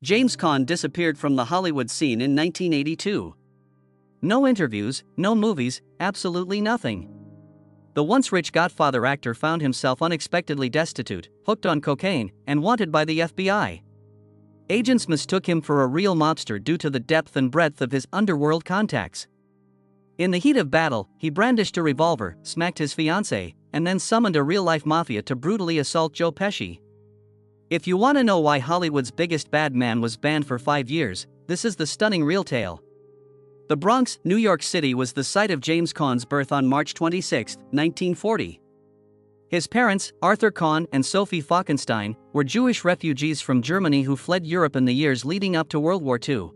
James Caan disappeared from the Hollywood scene in 1982. No interviews, no movies, absolutely nothing. The once rich Godfather actor found himself unexpectedly destitute, hooked on cocaine, and wanted by the FBI. Agents mistook him for a real mobster due to the depth and breadth of his underworld contacts. In the heat of battle, he brandished a revolver, smacked his fiancée, and then summoned a real-life mafia to brutally assault Joe Pesci. If you want to know why Hollywood's biggest bad man was banned for 5 years, this is the stunning real tale. The Bronx, New York City was the site of James Caan's birth on March 26, 1940. His parents, Arthur Caan and Sophie Falkenstein, were Jewish refugees from Germany who fled Europe in the years leading up to World War II.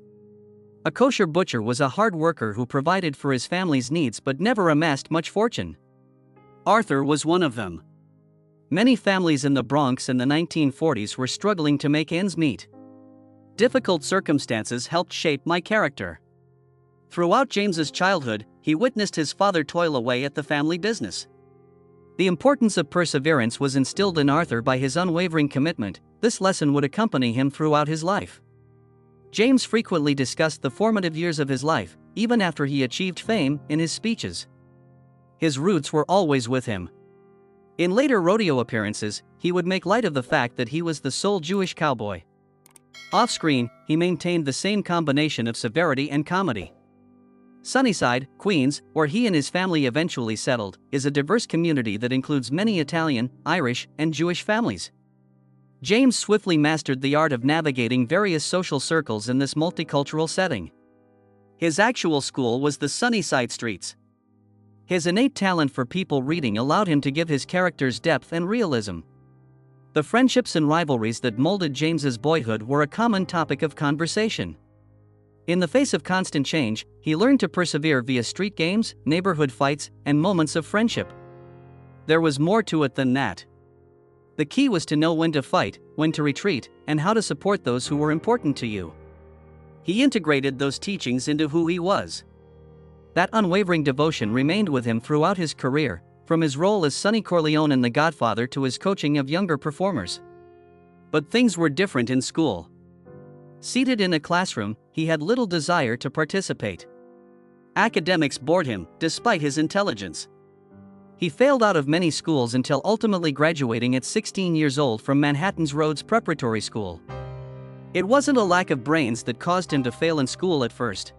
A kosher butcher was a hard worker who provided for his family's needs but never amassed much fortune. Arthur was one of them. Many families in the Bronx in the 1940s were struggling to make ends meet. Difficult circumstances helped shape my character. Throughout James's childhood, he witnessed his father toil away at the family business. The importance of perseverance was instilled in Arthur by his unwavering commitment. This lesson would accompany him throughout his life. James frequently discussed the formative years of his life, even after he achieved fame, in his speeches. His roots were always with him. In later rodeo appearances, he would make light of the fact that he was the sole Jewish cowboy. Off-screen, he maintained the same combination of severity and comedy. Sunnyside, Queens, where he and his family eventually settled, is a diverse community that includes many Italian, Irish, and Jewish families. James swiftly mastered the art of navigating various social circles in this multicultural setting. His actual school was the Sunnyside Streets. His innate talent for people reading allowed him to give his characters depth and realism. The friendships and rivalries that molded James's boyhood were a common topic of conversation. In the face of constant change, he learned to persevere via street games, neighborhood fights, and moments of friendship. There was more to it than that. The key was to know when to fight, when to retreat, and how to support those who were important to you. He integrated those teachings into who he was. That unwavering devotion remained with him throughout his career, from his role as Sonny Corleone in The Godfather to his coaching of younger performers. But things were different in school. Seated in a classroom, he had little desire to participate. Academics bored him, despite his intelligence. He failed out of many schools until ultimately graduating at 16 years old from Manhattan's Rhodes Preparatory School. It wasn't a lack of brains that caused him to fail in school at first.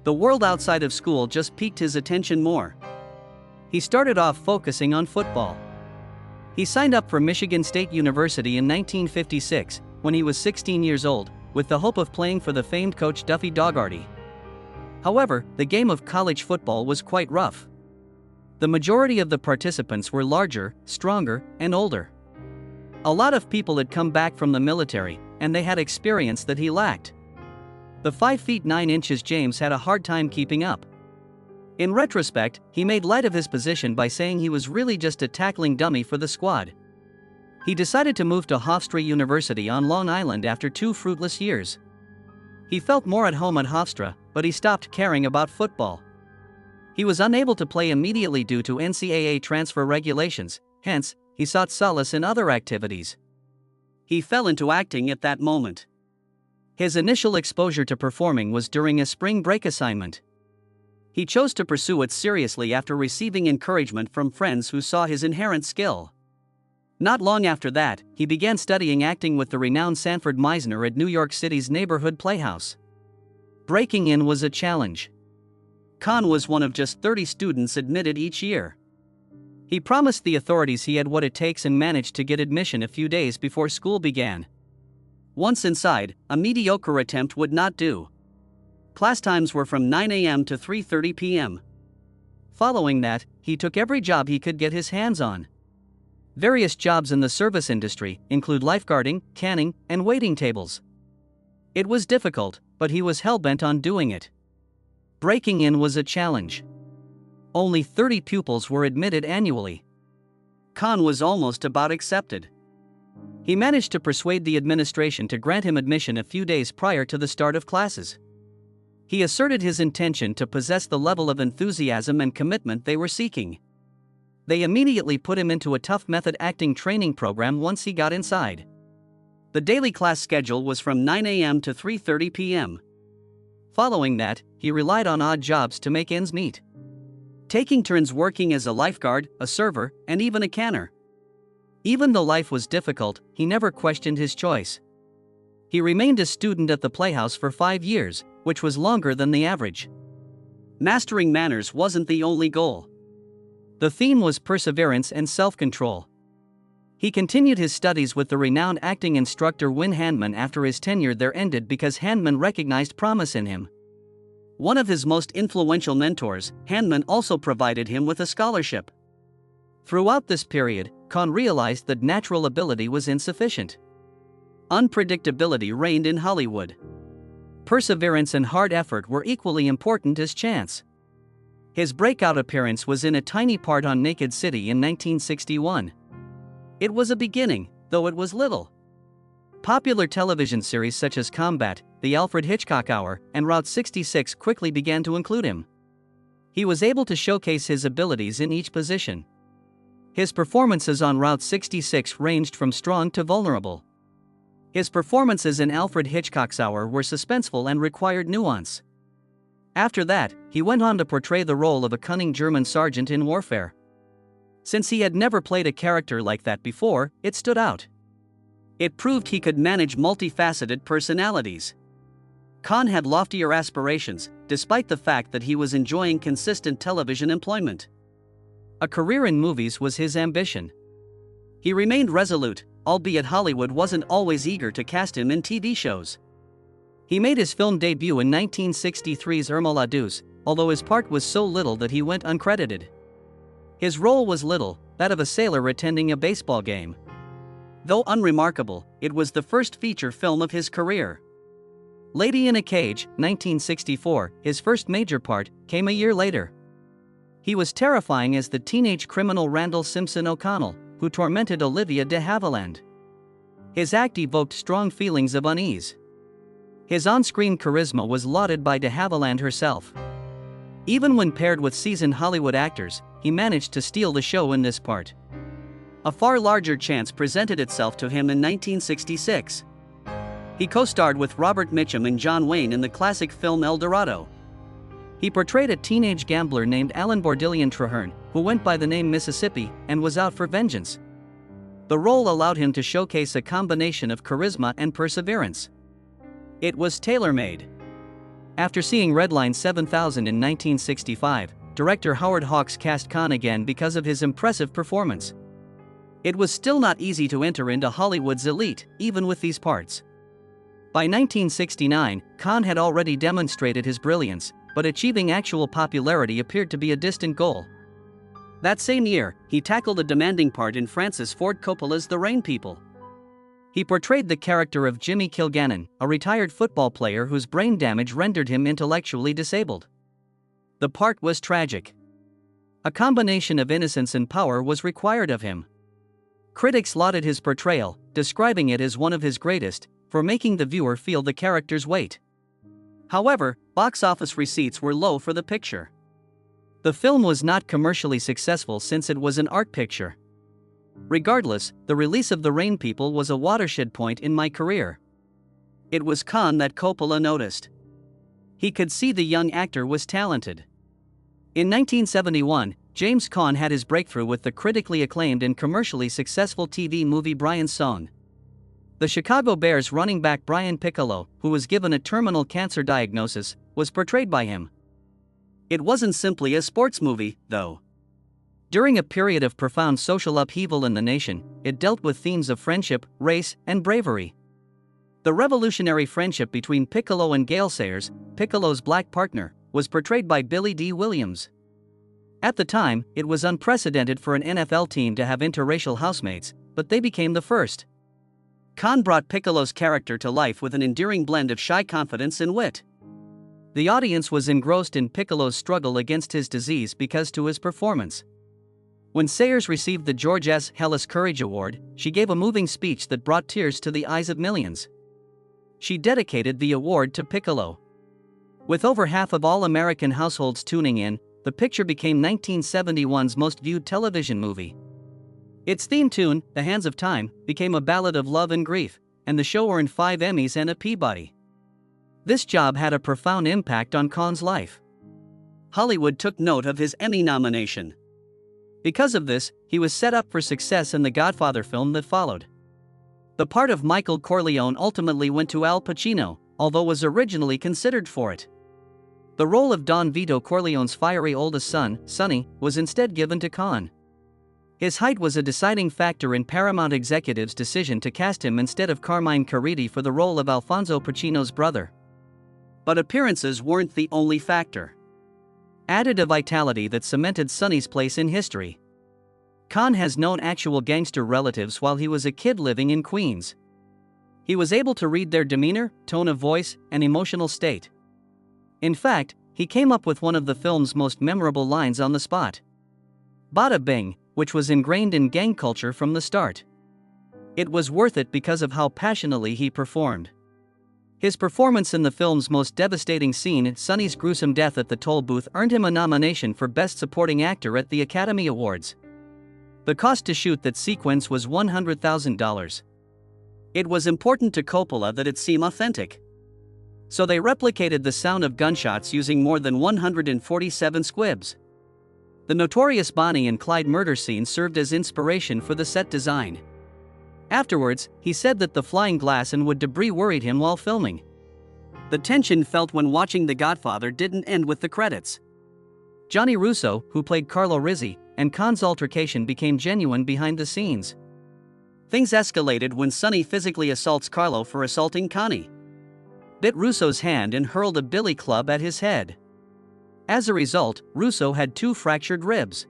The world outside of school just piqued his attention more. He started off focusing on football. He signed up for Michigan State University in 1956, when he was 16 years old, with the hope of playing for the famed coach Duffy Dougherty. However, the game of college football was quite rough. The majority of the participants were larger, stronger, and older. A lot of people had come back from the military, and they had experience that he lacked. The 5 feet 9 inches James had a hard time keeping up. In retrospect, he made light of his position by saying he was really just a tackling dummy for the squad. He decided to move to Hofstra University on Long Island after 2 fruitless years. He felt more at home at Hofstra, but he stopped caring about football. He was unable to play immediately due to NCAA transfer regulations, hence, he sought solace in other activities. He fell into acting at that moment. His initial exposure to performing was during a spring break assignment. He chose to pursue it seriously after receiving encouragement from friends who saw his inherent skill. Not long after that, he began studying acting with the renowned Sanford Meisner at New York City's neighborhood playhouse. Breaking in was a challenge. Caan was one of just 30 students admitted each year. He promised the authorities he had what it takes and managed to get admission a few days before school began. Once inside, a mediocre attempt would not do. Class times were from 9 a.m. to 3:30 p.m. Following that, he took every job he could get his hands on. Various jobs in the service industry include lifeguarding, canning, and waiting tables. It was difficult, but he was hell-bent on doing it. Breaking in was a challenge. Only 30 pupils were admitted annually. Caan was almost about accepted. He managed to persuade the administration to grant him admission a few days prior to the start of classes. He asserted his intention to possess the level of enthusiasm and commitment they were seeking. They immediately put him into a tough method acting training program once he got inside. The daily class schedule was from 9 a.m. to 3:30 p.m. Following that, he relied on odd jobs to make ends meet, taking turns working as a lifeguard, a server, and even a canner. Even though life was difficult, he never questioned his choice. He remained a student at the Playhouse for 5 years, which was longer than the average. Mastering manners wasn't the only goal. The theme was perseverance and self-control. He continued his studies with the renowned acting instructor Win Handman after his tenure there ended because Handman recognized promise in him. One of his most influential mentors, Handman also provided him with a scholarship. Throughout this period, Caan realized that natural ability was insufficient. Unpredictability reigned in Hollywood. Perseverance and hard effort were equally important as chance. His breakout appearance was in a tiny part on Naked City in 1961. It was a beginning, though it was little. Popular television series such as Combat, The Alfred Hitchcock Hour, and Route 66 quickly began to include him. He was able to showcase his abilities in each position. His performances on Route 66 ranged from strong to vulnerable. His performances in Alfred Hitchcock's Hour were suspenseful and required nuance. After that, he went on to portray the role of a cunning German sergeant in Warfare. Since he had never played a character like that before, it stood out. It proved he could manage multifaceted personalities. Caan had loftier aspirations, despite the fact that he was enjoying consistent television employment. A career in movies was his ambition. He remained resolute, albeit Hollywood wasn't always eager to cast him in TV shows. He made his film debut in 1963's Irma la Douce, although his part was so little that he went uncredited. His role was little, that of a sailor attending a baseball game. Though unremarkable, it was the first feature film of his career. Lady in a Cage, 1964, his first major part, came a year later. He was terrifying as the teenage criminal Randall Simpson O'Connell, who tormented Olivia de Havilland. His act evoked strong feelings of unease. His on-screen charisma was lauded by de Havilland herself. Even when paired with seasoned Hollywood actors, he managed to steal the show in this part. A far larger chance presented itself to him in 1966. He co-starred with Robert Mitchum and John Wayne in the classic film El Dorado. He portrayed a teenage gambler named Alan Bordillion Traherne, who went by the name Mississippi and was out for vengeance. The role allowed him to showcase a combination of charisma and perseverance. It was tailor-made. After seeing Redline 7000 in 1965, director Howard Hawks cast Caan again because of his impressive performance. It was still not easy to enter into Hollywood's elite, even with these parts. By 1969, Caan had already demonstrated his brilliance, but achieving actual popularity appeared to be a distant goal. That same year, he tackled a demanding part in Francis Ford Coppola's The Rain People. He portrayed the character of Jimmy Kilgannon, a retired football player whose brain damage rendered him intellectually disabled. The part was tragic. A combination of innocence and power was required of him. Critics lauded his portrayal, describing it as one of his greatest, for making the viewer feel the character's weight. However, box office receipts were low for the picture. The film was not commercially successful since it was an art picture. Regardless, the release of The Rain People was a watershed point in my career. It was Caan that Coppola noticed. He could see the young actor was talented. In 1971, James Caan had his breakthrough with the critically acclaimed and commercially successful TV movie Brian's Song. The Chicago Bears running back Brian Piccolo, who was given a terminal cancer diagnosis, was portrayed by him. It wasn't simply a sports movie, though. During a period of profound social upheaval in the nation, it dealt with themes of friendship, race, and bravery. The revolutionary friendship between Piccolo and Gale Sayers, Piccolo's black partner, was portrayed by Billy D. Williams. At the time, it was unprecedented for an NFL team to have interracial housemates, but they became the first. Caan brought Piccolo's character to life with an endearing blend of shy confidence and wit. The audience was engrossed in Piccolo's struggle against his disease because to his performance. When Sayers received the George S. Hellis Courage Award, she gave a moving speech that brought tears to the eyes of millions. She dedicated the award to Piccolo. With over half of all American households tuning in, the picture became 1971's most viewed television movie. Its theme tune, The Hands of Time, became a ballad of love and grief, and the show earned 5 Emmys and a Peabody. This job had a profound impact on Caan's life. Hollywood took note of his Emmy nomination. Because of this, he was set up for success in the Godfather film that followed. The part of Michael Corleone ultimately went to Al Pacino, although was originally considered for it. The role of Don Vito Corleone's fiery oldest son, Sonny, was instead given to Caan. His height was a deciding factor in Paramount executives' decision to cast him instead of Carmine Caridi for the role of Alfonso Pacino's brother. But appearances weren't the only factor. Added a vitality that cemented Sonny's place in history. Caan has known actual gangster relatives while he was a kid living in Queens. He was able to read their demeanor, tone of voice, and emotional state. In fact, he came up with one of the film's most memorable lines on the spot. "Bada bing," which was ingrained in gang culture from the start. It was worth it because of how passionately he performed. His performance in the film's most devastating scene, Sonny's gruesome death at the toll booth, earned him a nomination for Best Supporting Actor at the Academy Awards. The cost to shoot that sequence was $100,000. It was important to Coppola that it seem authentic. So they replicated the sound of gunshots using more than 147 squibs. The notorious Bonnie and Clyde murder scene served as inspiration for the set design. Afterwards, he said that the flying glass and wood debris worried him while filming. The tension felt when watching The Godfather didn't end with the credits. Johnny Russo, who played Carlo Rizzi, and Caan's altercation became genuine behind the scenes. Things escalated when Sonny physically assaults Carlo for assaulting Connie. Bit Russo's hand and hurled a billy club at his head. As a result, Russo had 2 fractured ribs.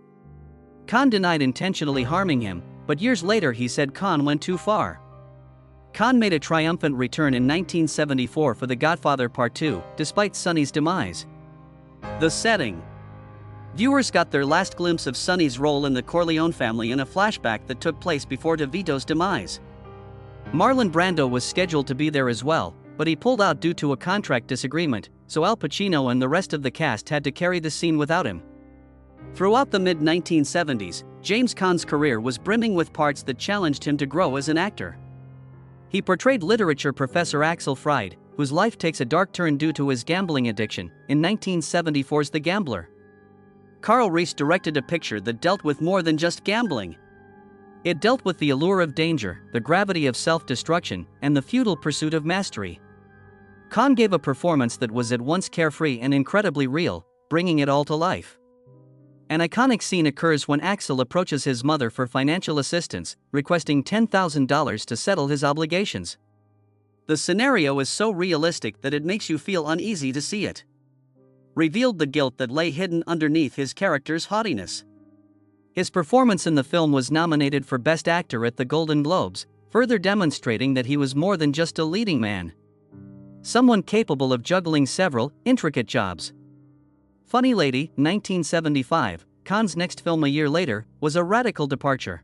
Caan denied intentionally harming him, but years later he said Caan went too far. Caan made a triumphant return in 1974 for The Godfather Part 2, despite Sonny's demise. The setting. Viewers got their last glimpse of Sonny's role in the Corleone family in a flashback that took place before DeVito's demise. Marlon Brando was scheduled to be there as well, but he pulled out due to a contract disagreement, so Al Pacino and the rest of the cast had to carry the scene without him. Throughout the mid-1970s, James Caan's career was brimming with parts that challenged him to grow as an actor. He portrayed literature professor Axel Fried, whose life takes a dark turn due to his gambling addiction, in 1974's The Gambler. Carl Reese directed a picture that dealt with more than just gambling. It dealt with the allure of danger, the gravity of self-destruction, and the futile pursuit of mastery. Caan gave a performance that was at once carefree and incredibly real, bringing it all to life. An iconic scene occurs when Axel approaches his mother for financial assistance, requesting $10,000 to settle his obligations. The scenario is so realistic that it makes you feel uneasy to see it. Revealed the guilt that lay hidden underneath his character's haughtiness. His performance in the film was nominated for Best Actor at the Golden Globes, further demonstrating that he was more than just a leading man. Someone capable of juggling several intricate jobs. Funny Lady, 1975, Caan's next film a year later, was a radical departure.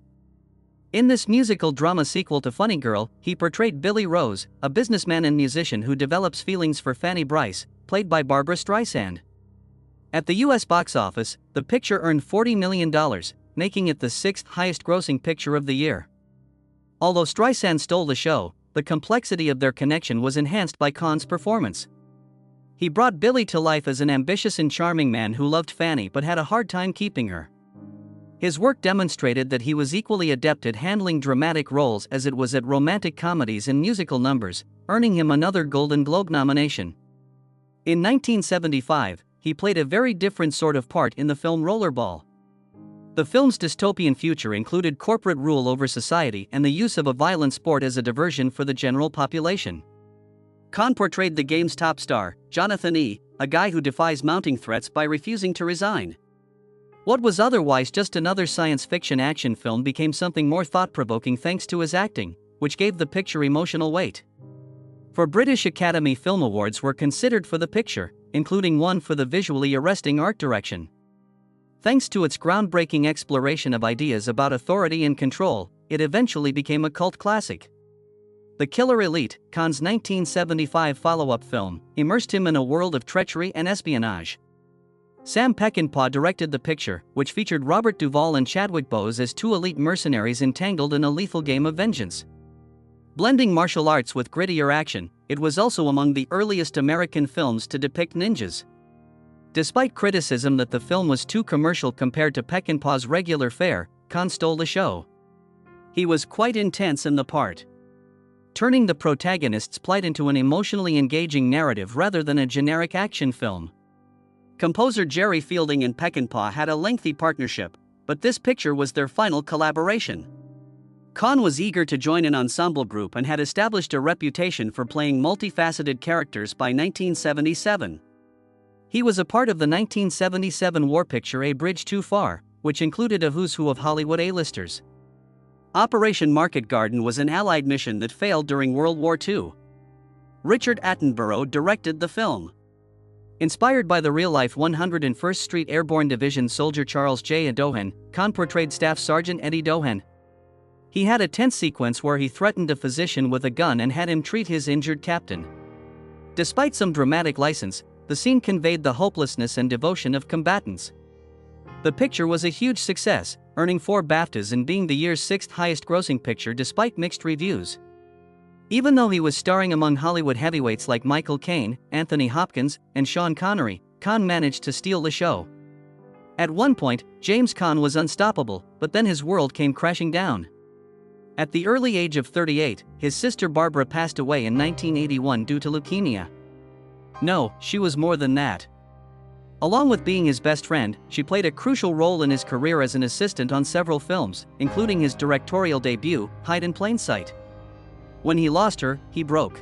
In this musical drama sequel to Funny Girl, he portrayed Billy Rose, a businessman and musician who develops feelings for Fanny Brice, played by Barbra Streisand. At the US box office, the picture earned $40 million, making it the 6th highest-grossing picture of the year. Although Streisand stole the show, the complexity of their connection was enhanced by Caan's performance. He brought Billy to life as an ambitious and charming man who loved Fanny but had a hard time keeping her. His work demonstrated that he was equally adept at handling dramatic roles as it was at romantic comedies and musical numbers, earning him another Golden Globe nomination. In 1975, he played a very different sort of part in the film Rollerball. The film's dystopian future included corporate rule over society and the use of a violent sport as a diversion for the general population. Caan portrayed the game's top star, Jonathan E., a guy who defies mounting threats by refusing to resign. What was otherwise just another science fiction action film became something more thought-provoking thanks to his acting, which gave the picture emotional weight. 4 British Academy Film Awards were considered for the picture, including one for the visually arresting art direction. Thanks to its groundbreaking exploration of ideas about authority and control, it eventually became a cult classic. The Killer Elite, Caan's 1975 follow-up film, immersed him in a world of treachery and espionage. Sam Peckinpah directed the picture, which featured Robert Duvall and Chadwick Boseman as 2 elite mercenaries entangled in a lethal game of vengeance. Blending martial arts with grittier action, it was also among the earliest American films to depict ninjas. Despite criticism that the film was too commercial compared to Peckinpah's regular fare, Caan stole the show. He was quite intense in the part, turning the protagonist's plight into an emotionally engaging narrative rather than a generic action film. Composer Jerry Fielding and Peckinpah had a lengthy partnership, but this picture was their final collaboration. Caan was eager to join an ensemble group and had established a reputation for playing multifaceted characters by 1977. He was a part of the 1977 war picture A Bridge Too Far, which included a who's who of Hollywood A-listers. Operation Market Garden was an Allied mission that failed during World War II. Richard Attenborough directed the film. Inspired by the real-life 101st Street Airborne Division soldier Charles J. Dohan, Caan portrayed Staff Sergeant Eddie Dohan. He had a tense sequence where he threatened a physician with a gun and had him treat his injured captain. Despite some dramatic license, the scene conveyed the hopelessness and devotion of combatants. The picture was a huge success, earning 4 BAFTAs and being the year's 6th highest-grossing picture despite mixed reviews. Even though he was starring among Hollywood heavyweights like Michael Caine, Anthony Hopkins, and Sean Connery, Caan managed to steal the show. At one point, James Caan was unstoppable, but then his world came crashing down. At the early age of 38, his sister Barbara passed away in 1981 due to leukemia. No, she was more than that. Along with being his best friend, she played a crucial role in his career as an assistant on several films, including his directorial debut, Hide in Plain Sight. When he lost her, he broke.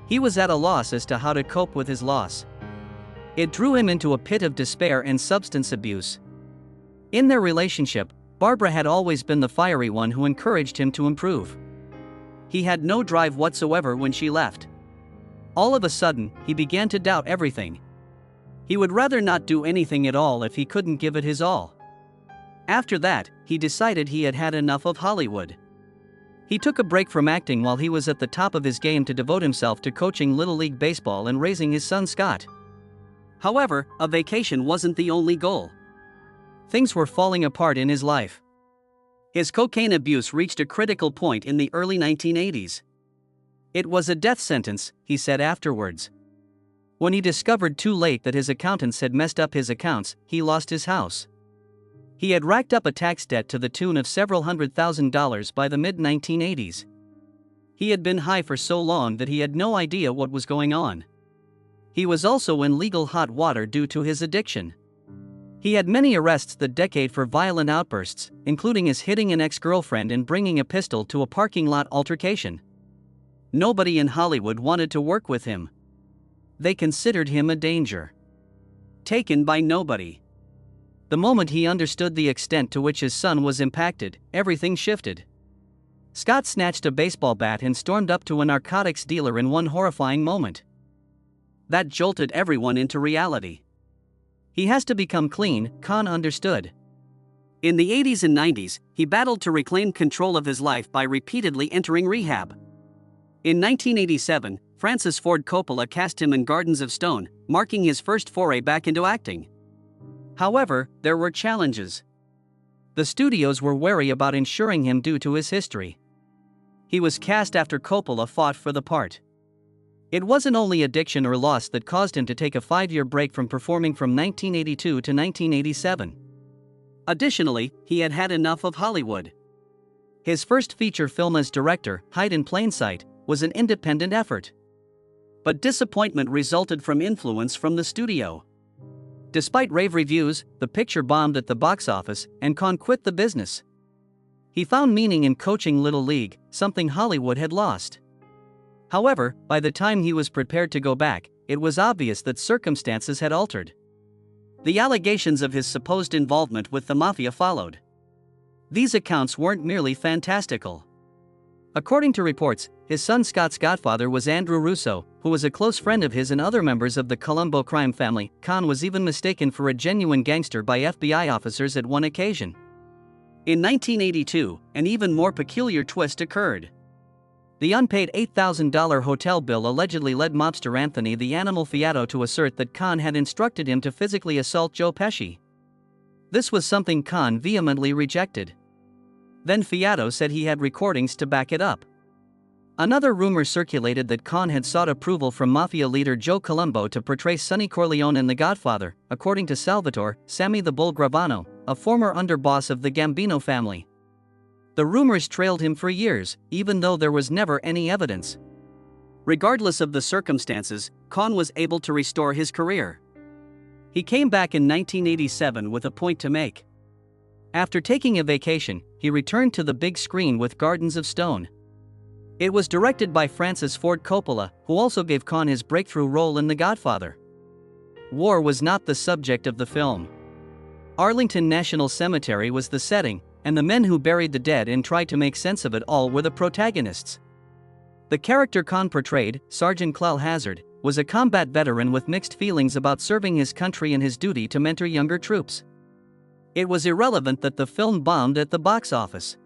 He was at a loss as to how to cope with his loss. It drew him into a pit of despair and substance abuse. In their relationship, Barbara had always been the fiery one who encouraged him to improve. He had no drive whatsoever when she left. All of a sudden, he began to doubt everything. He would rather not do anything at all if he couldn't give it his all. After that, he decided he had had enough of Hollywood. He took a break from acting while he was at the top of his game to devote himself to coaching Little League Baseball and raising his son Scott. However, a vacation wasn't the only goal. Things were falling apart in his life. His cocaine abuse reached a critical point in the early 1980s. It was a death sentence, he said afterwards. When he discovered too late that his accountants had messed up his accounts, he lost his house. He had racked up a tax debt to the tune of several $100,000 by the mid-1980s. He had been high for so long that he had no idea what was going on. He was also in legal hot water due to his addiction. He had many arrests that decade for violent outbursts, including his hitting an ex-girlfriend and bringing a pistol to a parking lot altercation. Nobody in Hollywood wanted to work with him. They considered him a danger. Taken by nobody. The moment he understood the extent to which his son was impacted, everything shifted. Scott snatched a baseball bat and stormed up to a narcotics dealer in one horrifying moment. That jolted everyone into reality. He has to become clean, Caan understood. In the 80s and 90s, he battled to reclaim control of his life by repeatedly entering rehab. In 1987, Francis Ford Coppola cast him in Gardens of Stone, marking his first foray back into acting. However, there were challenges. The studios were wary about insuring him due to his history. He was cast after Coppola fought for the part. It wasn't only addiction or loss that caused him to take a 5-year break from performing from 1982 to 1987. Additionally, he had had enough of Hollywood. His first feature film as director, Hide in Plain Sight, was an independent effort. But disappointment resulted from influence from the studio. Despite rave reviews, the picture bombed at the box office, and Caan quit the business. He found meaning in coaching Little League, something Hollywood had lost. However, by the time he was prepared to go back, it was obvious that circumstances had altered. The allegations of his supposed involvement with the mafia followed. These accounts weren't merely fantastical. According to reports, his son Scott's godfather was Andrew Russo, who was a close friend of his and other members of the Colombo crime family. Caan was even mistaken for a genuine gangster by FBI officers at one occasion. In 1982, an even more peculiar twist occurred. The unpaid $8,000 hotel bill allegedly led mobster Anthony the Animal Fiato to assert that Caan had instructed him to physically assault Joe Pesci. This was something Caan vehemently rejected. Then Fiato said he had recordings to back it up. Another rumor circulated that Caan had sought approval from mafia leader Joe Colombo to portray Sonny Corleone in The Godfather, according to Salvatore "Sammy the Bull" Gravano, a former underboss of the Gambino family. The rumors trailed him for years, even though there was never any evidence. Regardless of the circumstances, Caan was able to restore his career. He came back in 1987 with a point to make. After taking a vacation, he returned to the big screen with Gardens of Stone. It was directed by Francis Ford Coppola, who also gave Caan his breakthrough role in The Godfather. War was not the subject of the film. Arlington National Cemetery was the setting, and the men who buried the dead and tried to make sense of it all were the protagonists. The character Caan portrayed, Sergeant Clell Hazard, was a combat veteran with mixed feelings about serving his country and his duty to mentor younger troops. It was irrelevant that the film bombed at the box office.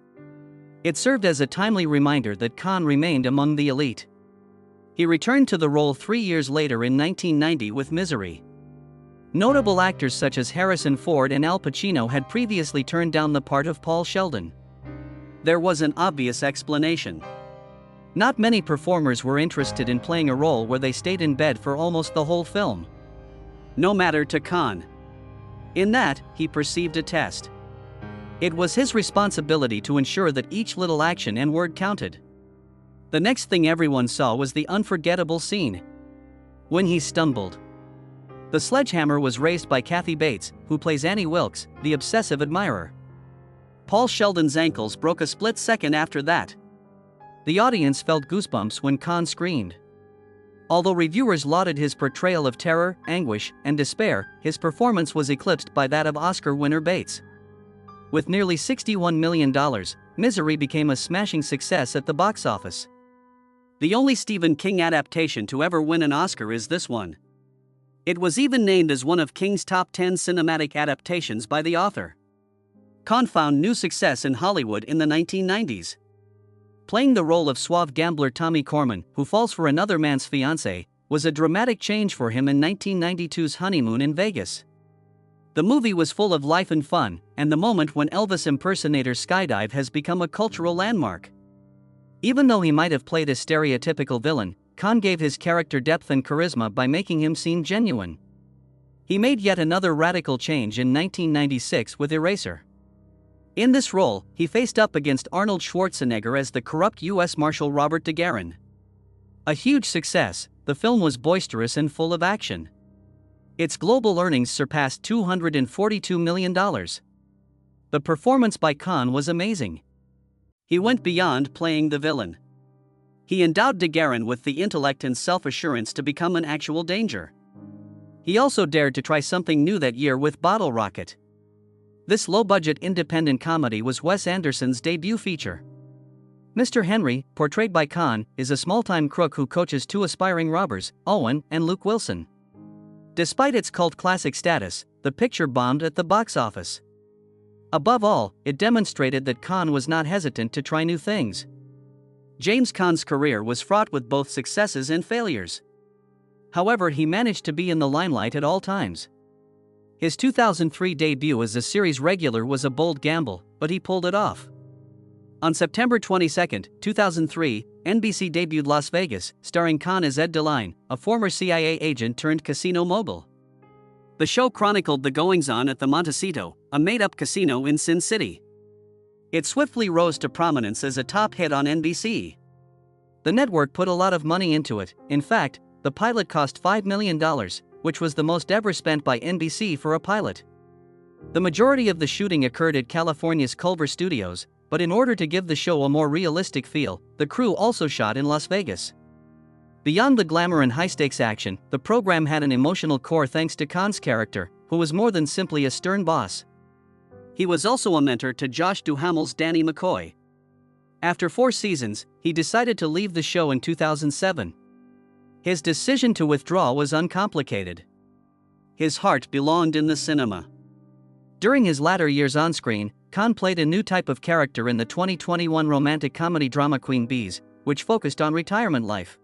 It served as a timely reminder that Caan remained among the elite. He returned to the role 3 years later in 1990 with Misery. Notable actors such as Harrison Ford and Al Pacino had previously turned down the part of Paul Sheldon. There was an obvious explanation. Not many performers were interested in playing a role where they stayed in bed for almost the whole film. No matter to Caan. In that, he perceived a test. It was his responsibility to ensure that each little action and word counted. The next thing everyone saw was the unforgettable scene. When he stumbled. The sledgehammer was raised by Kathy Bates, who plays Annie Wilkes, the obsessive admirer. Paul Sheldon's ankles broke a split second after that. The audience felt goosebumps when Caan screamed. Although reviewers lauded his portrayal of terror, anguish, and despair, his performance was eclipsed by that of Oscar winner Bates. With nearly $61 million, Misery became a smashing success at the box office. The only Stephen King adaptation to ever win an Oscar is this one. It was even named as one of King's top 10 cinematic adaptations by the author. Caan found new success in Hollywood in the 1990s. Playing the role of suave gambler Tommy Corman, who falls for another man's fiancée, was a dramatic change for him in 1992's Honeymoon in Vegas. The movie was full of life and fun, and the moment when Elvis impersonator skydive has become a cultural landmark. Even though he might have played a stereotypical villain, Caan gave his character depth and charisma by making him seem genuine. He made yet another radical change in 1996 with Eraser. In this role, he faced up against Arnold Schwarzenegger as the corrupt U.S. Marshal Robert de Guerin. A huge success, the film was boisterous and full of action. Its global earnings surpassed $242 million. The performance by Caan was amazing. He went beyond playing the villain. He endowed de Guerin with the intellect and self-assurance to become an actual danger. He also dared to try something new that year with Bottle Rocket. This low-budget independent comedy was Wes Anderson's debut feature. Mr. Henry, portrayed by Caan, is a small-time crook who coaches two aspiring robbers, Owen and Luke Wilson. Despite its cult classic status, the picture bombed at the box office. Above all, it demonstrated that Caan was not hesitant to try new things. James Caan's career was fraught with both successes and failures. However, he managed to be in the limelight at all times. His 2003 debut as a series regular was a bold gamble, but he pulled it off. On September 22, 2003, NBC debuted Las Vegas, starring Caan as Ed DeLine, a former CIA agent turned casino mogul. The show chronicled the goings-on at the Montecito, a made-up casino in Sin City. It swiftly rose to prominence as a top hit on NBC. The network put a lot of money into it. In fact, the pilot cost $5 million, which was the most ever spent by NBC for a pilot. The majority of the shooting occurred at California's Culver Studios, but in order to give the show a more realistic feel, the crew also shot in Las Vegas. Beyond the glamour and high-stakes action, the program had an emotional core thanks to Caan's character, who was more than simply a stern boss. He was also a mentor to Josh Duhamel's Danny McCoy. After 4 seasons, he decided to leave the show in 2007. His decision to withdraw was uncomplicated. His heart belonged in the cinema. During his latter years on screen, Caan played a new type of character in the 2021 romantic comedy drama Queen Bees, which focused on retirement life.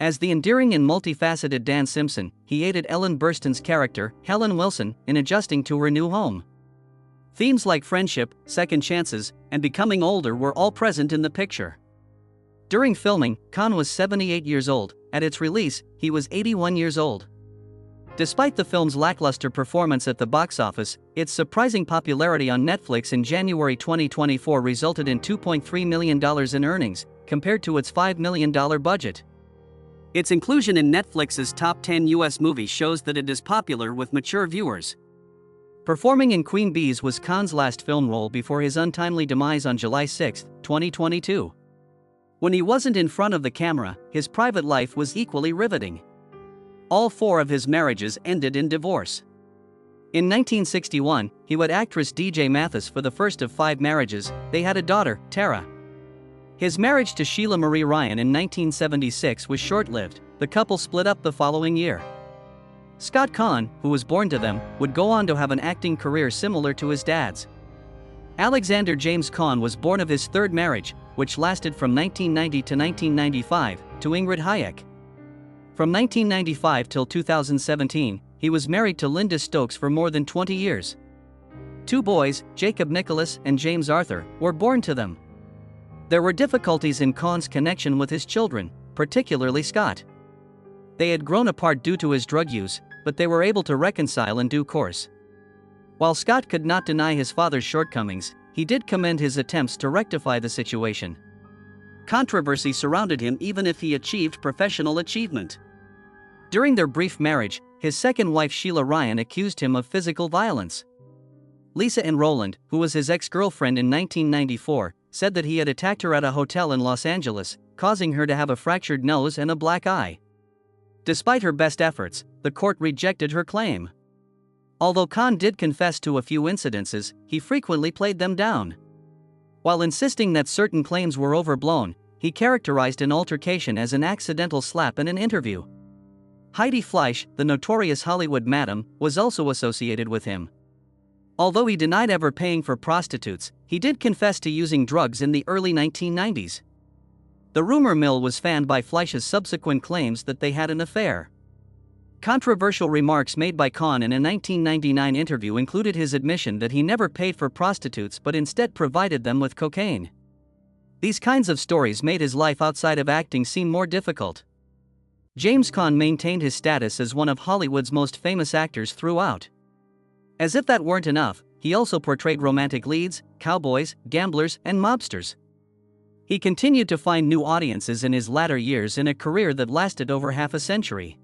As the endearing and multifaceted Dan Simpson, he aided Ellen Burstyn's character, Helen Wilson, in adjusting to her new home. Themes like friendship, second chances, and becoming older were all present in the picture. During filming, Caan was 78 years old. At its release, he was 81 years old. Despite the film's lackluster performance at the box office, its surprising popularity on Netflix in January 2024 resulted in $2.3 million in earnings, compared to its $5 million budget. Its inclusion in Netflix's top 10 US movies shows that it is popular with mature viewers. Performing in Queen Bees was Caan's last film role before his untimely demise on July 6, 2022. When he wasn't in front of the camera, his private life was equally riveting. All 4 of his marriages ended in divorce. In 1961, he wed actress DJ Mathis for the first of 5 marriages. They had a daughter, Tara. His marriage to Sheila Marie Ryan in 1976 was short-lived. The couple split up the following year. Scott Caan, who was born to them, would go on to have an acting career similar to his dad's. Alexander James Caan was born of his 3rd marriage, which lasted from 1990 to 1995, to Ingrid Hayek. From 1995 till 2017, he was married to Linda Stokes for more than 20 years. 2 boys, Jacob Nicholas and James Arthur, were born to them. There were difficulties in Caan's connection with his children, particularly Scott. They had grown apart due to his drug use, but they were able to reconcile in due course. While Scott could not deny his father's shortcomings, he did commend his attempts to rectify the situation. Controversy surrounded him even if he achieved professional achievement. During their brief marriage, his second wife Sheila Ryan accused him of physical violence. Lisa Ann Rowland, who was his ex-girlfriend in 1994, said that he had attacked her at a hotel in Los Angeles, causing her to have a fractured nose and a black eye. Despite her best efforts, the court rejected her claim. Although Caan did confess to a few incidences, he frequently played them down. While insisting that certain claims were overblown, he characterized an altercation as an accidental slap in an interview. Heidi Fleisch, the notorious Hollywood madam, was also associated with him. Although he denied ever paying for prostitutes, he did confess to using drugs in the early 1990s. The rumor mill was fanned by Fleisch's subsequent claims that they had an affair. Controversial remarks made by Caan in a 1999 interview included his admission that he never paid for prostitutes but instead provided them with cocaine. These kinds of stories made his life outside of acting seem more difficult. James Caan maintained his status as one of Hollywood's most famous actors throughout. As if that weren't enough, he also portrayed romantic leads, cowboys, gamblers, and mobsters. He continued to find new audiences in his latter years in a career that lasted over half a century.